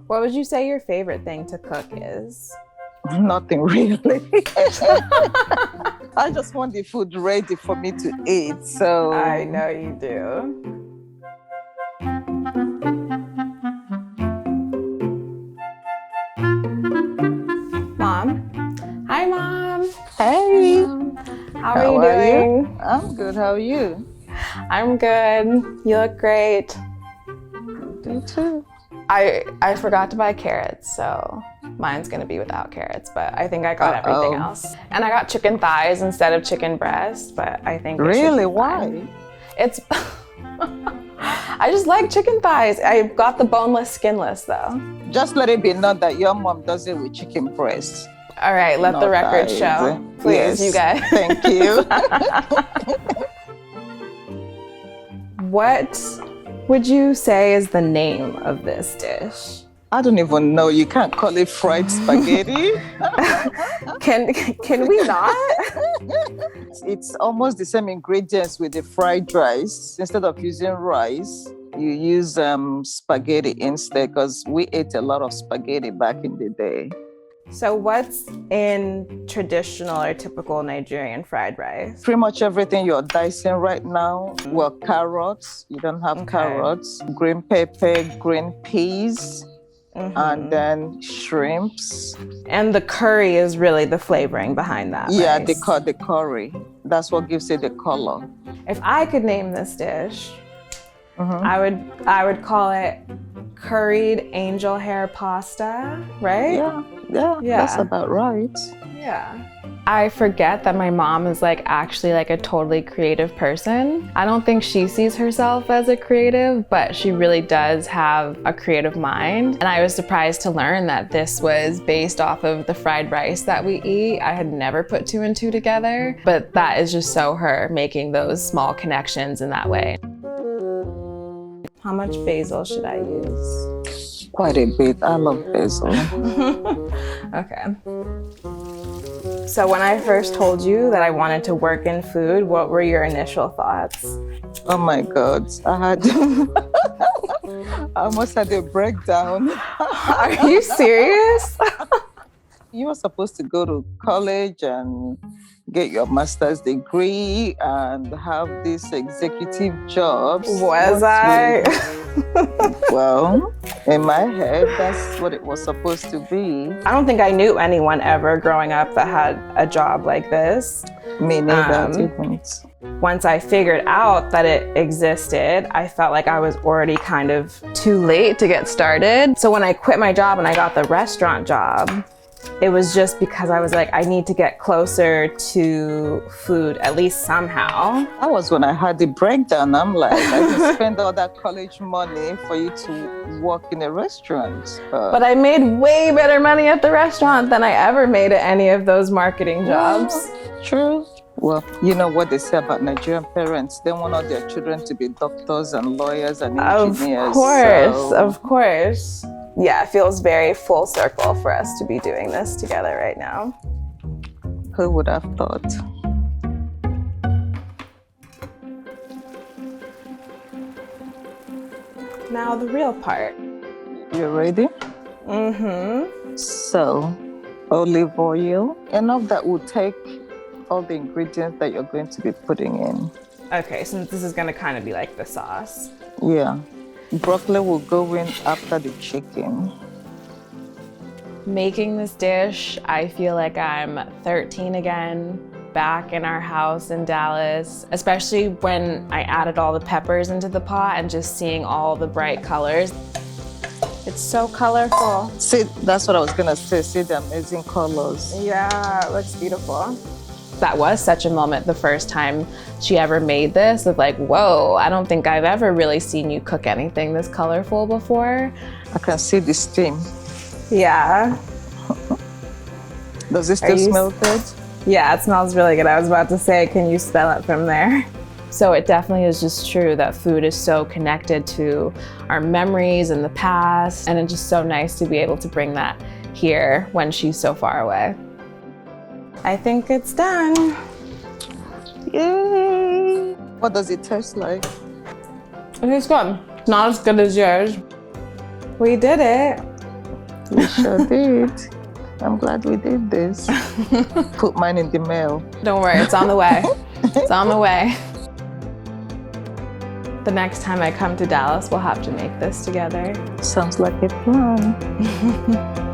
What would you say your favorite thing to cook is? Nothing really. I just want the food ready for me to eat. So I know you do. Mom. Hi, Mom. Hey. How are you doing? I'm good. How are you? I'm good. You look great. You too. I forgot to buy carrots, so mine's gonna be without carrots, but I think I got everything else. And I got chicken thighs instead of chicken breast, but I think it should Really? be Why? fine. It's I just like chicken thighs. I got the boneless, skinless though. Just let it be known that your mom does it with chicken breast. All right, let the record show. Please, yes. you guys. Thank you. What would you say is the name of this dish? I don't even know. You can't call it fried spaghetti. Can we not? It's almost the same ingredients with the fried rice. Instead of using rice, you use spaghetti instead, because we ate a lot of spaghetti back in the day. So what's in traditional or typical Nigerian fried rice? Pretty much everything you're dicing right now. Well, carrots. You don't have carrots. Green pepper, green peas. And then shrimps. And the curry is really the flavoring behind that. Yeah, rice. they call the curry. That's what gives it the color. If I could name this dish, I would call it curried angel hair pasta, right? Yeah, that's about right. Yeah. I forget that my mom is actually a totally creative person. I don't think she sees herself as a creative, but she really does have a creative mind. And I was surprised to learn that this was based off of the fried rice that we eat. I had never put two and two together, but that is just so her, making those small connections in that way. How much basil should I use? Quite a bit. I love basil. Okay. So when I first told you that I wanted to work in food, what were your initial thoughts? Oh my God, I almost had a breakdown. Are you serious? You were supposed to go to college and get your master's degree and have these executive jobs. Was I? Well, in my head, that's what it was supposed to be. I don't think I knew anyone ever growing up that had a job like this. Me neither, didn't. Once I figured out that it existed, I felt like I was already kind of too late to get started. So when I quit my job and I got the restaurant job, it was just because I was like, I need to get closer to food, at least somehow. That was when I had the breakdown. I'm like, I can spend all that college money for you to work in a restaurant. But I made way better money at the restaurant than I ever made at any of those marketing jobs. True. Well, you know what they say about Nigerian parents. They want all their children to be doctors and lawyers and engineers. Of course. Yeah, it feels very full circle for us to be doing this together right now. Who would have thought? Now the real part. You ready? Mm-hmm. So, olive oil. Enough that will take all the ingredients that you're going to be putting in. Okay, so this is gonna kind of be like the sauce. Yeah. Broccoli will go in after the chicken. Making this dish, I feel like I'm 13 again, back in our house in Dallas, especially when I added all the peppers into the pot and just seeing all the bright colors. It's so colorful. See, that's what I was gonna say. See the amazing colors. Yeah, it looks beautiful. That was such a moment the first time she ever made this, of like, whoa, I don't think I've ever really seen you cook anything this colorful before. I can see the steam. Yeah. Does it still smell good? Yeah, it smells really good. I was about to say, can you smell it from there? So it definitely is just true that food is so connected to our memories and the past, and it's just so nice to be able to bring that here when she's so far away. I think it's done. Yay! What does it taste like? It tastes good. Not as good as yours. We did it. We sure did. I'm glad we did this. Put mine in the mail. Don't worry, it's on the way. It's on the way. The next time I come to Dallas, we'll have to make this together. Sounds like a plan.